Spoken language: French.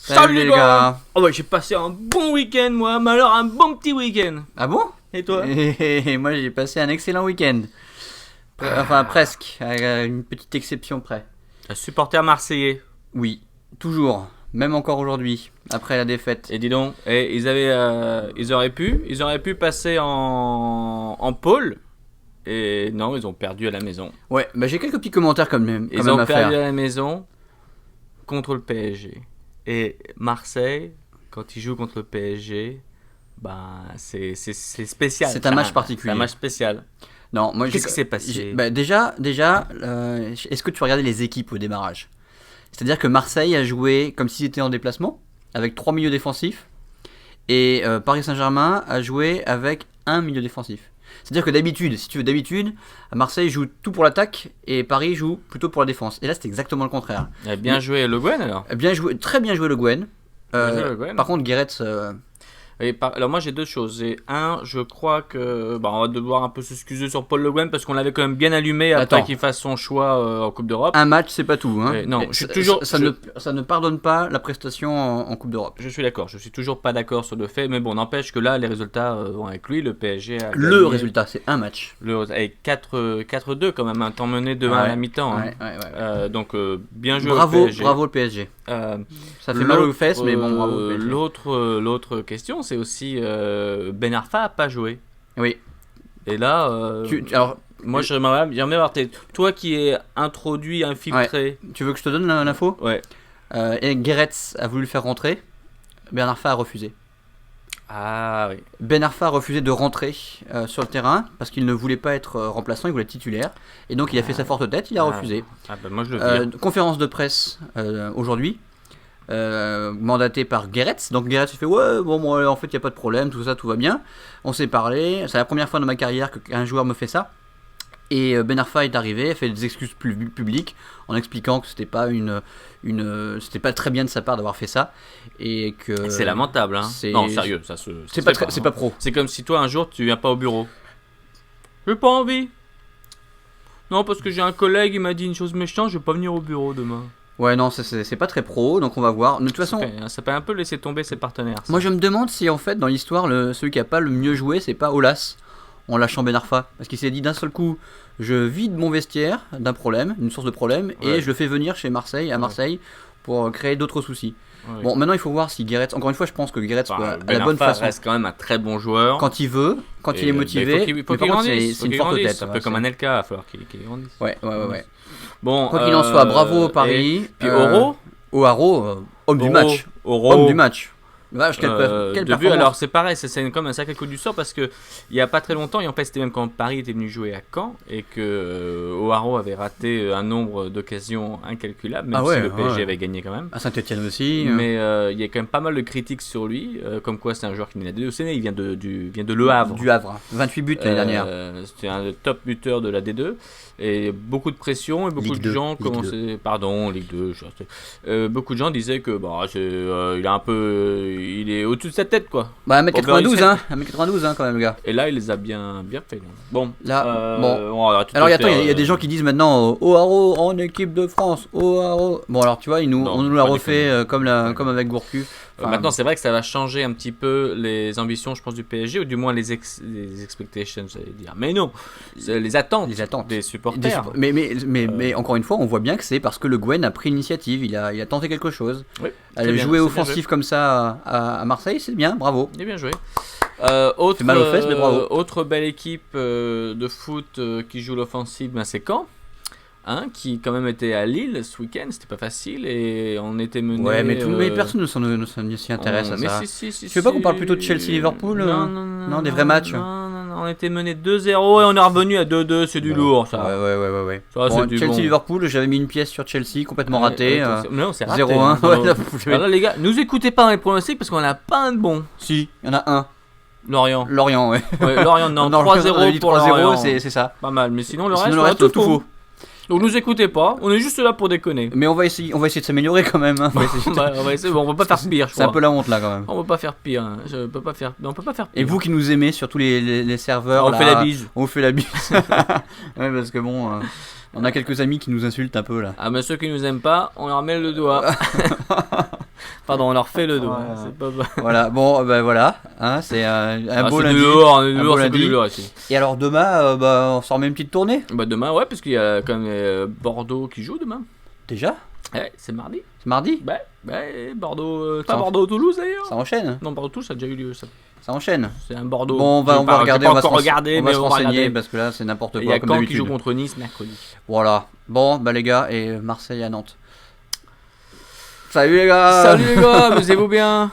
Salut les gars. Oh ouais, j'ai passé un bon week-end moi, mais alors un bon petit week-end. Ah bon? Et toi? Et moi j'ai passé un excellent week-end. Enfin presque, à une petite exception près. Un supporter marseillais. Oui, toujours, même encore aujourd'hui, après la défaite. Et dis donc, ils auraient pu passer en pôle. Et non, ils ont perdu à la maison. Ouais, bah j'ai quelques petits commentaires quand même Ils ont à perdu faire. à la maison contre le PSG. Et Marseille, quand ils jouent contre le PSG, bah c'est spécial. C'est un match particulier. C'est un match spécial. Non, moi Qu'est-ce qui s'est passé? Bah déjà, est-ce que tu regardais les équipes au démarrage? C'est-à-dire que Marseille a joué comme s'ils étaient en déplacement, avec 3 milieux défensifs, et Paris Saint-Germain a joué avec un milieu défensif. C'est-à-dire que d'habitude, Marseille joue tout pour l'attaque et Paris joue plutôt pour la défense. Et là, c'est exactement le contraire. Bien joué Le Guen alors. Très bien joué Le Guen. Le Guen. Par contre, Guéretz... Alors moi j'ai deux choses. Je crois que on va devoir un peu s'excuser sur Paul Le Guen parce qu'on l'avait quand même bien allumé après qu'il fasse son choix en Coupe d'Europe. Un match, c'est pas tout. Hein. Non, je suis toujours. Ça ne pardonne pas la prestation en Coupe d'Europe. Je suis d'accord. Je suis toujours pas d'accord sur le fait, mais bon, n'empêche que là les résultats vont avec lui. Le PSG a le gagné. Résultat, c'est un match. Avec 4-2 quand même, un temps mené 2-1 à la mi-temps. Ouais. Donc bien joué bravo, au PSG. Bravo le PSG. Ça fait mal aux fesses, mais bon, bravo au PSG. L'autre question, c'est aussi Ben Arfa a pas joué. Oui. Et là, alors, moi j'aimerais voir toi qui es introduit, infiltré. Ouais. Tu veux que je te donne l'info? Ouais. Et Guéretz a voulu le faire rentrer. Ben Arfa a refusé. Ah oui. Ben Arfa a refusé de rentrer sur le terrain parce qu'il ne voulait pas être remplaçant, il voulait être titulaire. Et donc il a fait sa forte tête, il a refusé. Moi je le dis. Conférence de presse aujourd'hui. Mandaté par Guéretz. Donc Guéretz il fait ouais bon moi, en fait il n'y a pas de problème, tout va bien. On s'est parlé, c'est la première fois dans ma carrière qu'un joueur me fait ça. Et Ben Arfa est arrivé, a fait des excuses publiques en expliquant que c'était pas c'était pas très bien de sa part d'avoir fait ça et que c'est lamentable hein. Non sérieux, c'est pas pro. C'est comme si toi un jour tu viens pas au bureau. J'ai pas envie. Non parce que j'ai un collègue, il m'a dit une chose méchante, je vais pas venir au bureau demain. Ouais, non, c'est pas très pro, donc on va voir. De toute façon, ça peut un peu laisser tomber ses partenaires. Ça. Moi, je me demande si en fait, dans l'histoire, celui qui a pas le mieux joué, c'est pas Aulas en lâchant Ben Arfa. Parce qu'il s'est dit d'un seul coup, je vide mon vestiaire d'un problème, d'une source de problème, et je le fais venir chez Marseille, pour créer d'autres soucis. Ouais. Bon, maintenant il faut voir si Guéretz. Encore une fois, je pense que Guéretz a la bonne façon. Reste quand même un très bon joueur. Quand il veut, quand il est motivé. Il faut qu'il grandisse. C'est une forte tête. Un peu comme un LK, il va falloir qu'il grandisse. Ouais. Bon, quoi qu'il en soit, bravo au Paris. Puis Oro, homme du match. Homme du match. Vache, quelle performance. Alors c'est pareil, c'est comme un sacré coup du sort parce que il y a pas très longtemps, et en fait c'était même quand Paris était venu jouer à Caen et que O'Haro avait raté un nombre d'occasions incalculables, même si le PSG avait gagné quand même. À Saint-Etienne aussi. Mais il y a quand même pas mal de critiques sur lui, comme quoi c'est un joueur qui vient de D2, il vient de Le Havre. Du Havre, 28 buts l'année dernière. C'était un top buteur de la D2 et beaucoup de pression et beaucoup de gens commençaient. Pardon, Ligue 2. Beaucoup de gens disaient que il est au-dessus de sa tête quoi. Bah 1m92 hein, 1m92 quand même le gars. Et là il les a bien fait. Bon, là alors attends, il y a des gens qui disent maintenant O'Haro en équipe de France, O'Haro. Bon alors tu vois, on nous l'a refait comme avec Gourcuff. Maintenant c'est vrai que ça va changer un petit peu les ambitions je pense du PSG ou du moins les expectations j'allais dire. Mais non, les attentes des supporters. Mais encore une fois, on voit bien que c'est parce que Le Guen a pris l'initiative, il a tenté quelque chose. Oui, jouer offensif comme ça à Marseille, c'est bien, bravo. Il est bien joué. C'est mal aux fesses, mais bravo. Autre belle équipe de foot qui joue l'offensive, c'est Caen. Qui quand même était à Lille ce week-end, c'était pas facile et on était mené. Ouais, mais personne ne s'y intéresse à ça. Tu veux pas qu'on parle plutôt de Chelsea-Liverpool? Non, des vrais matchs. Non, on était mené 2-0 et on est revenu à 2-2, c'est du lourd ça. Ouais. Ça, Chelsea-Liverpool, j'avais mis une pièce sur Chelsea, complètement ratée. Non, c'est raté. 0-1. Alors les gars, nous écoutez pas dans les pronostics parce qu'on a pas un de bon. Si, il y en a un. Lorient, ouais. Lorient, non, 3-0 pour Lorient. C'est ça. Pas mal, mais sinon le reste, tout faux. Donc nous écoutez pas, on est juste là pour déconner. Mais on va essayer de s'améliorer quand même. Hein. On va essayer, on va pas faire pire. C'est un peu la honte là quand même. On va pas faire pire. On peut pas faire pire. Et vous qui nous aimez sur tous les serveurs, on fait la bise. On fait la bise. Ouais, parce que bon, on a quelques amis qui nous insultent un peu là. Ah mais ceux qui nous aiment pas, on leur met le doigt. Pardon, on leur fait le dos. Voilà. C'est pas... Voilà, bon, ben voilà, hein, c'est un beau lundi. Dehors, c'est que dehors ici. Et alors demain, on s'en met une petite tournée. Bah demain, ouais, parce qu'il y a quand même Bordeaux qui joue demain. Déjà ? Ouais, c'est mardi. C'est mardi ? Ouais, Bordeaux. Pas Bordeaux-Toulouse d'ailleurs. Ça enchaîne. Non, Bordeaux-Toulouse, ça a déjà eu lieu ça. Ça enchaîne. C'est un Bordeaux. Bon, on va regarder, on va se renseigner regarder. parce que là c'est n'importe quoi. Il y a Caen qui joue contre Nice mercredi. Voilà. Bon, bah les gars, et Marseille à Nantes. Salut les gars. Salut les gars, amusez-vous bien.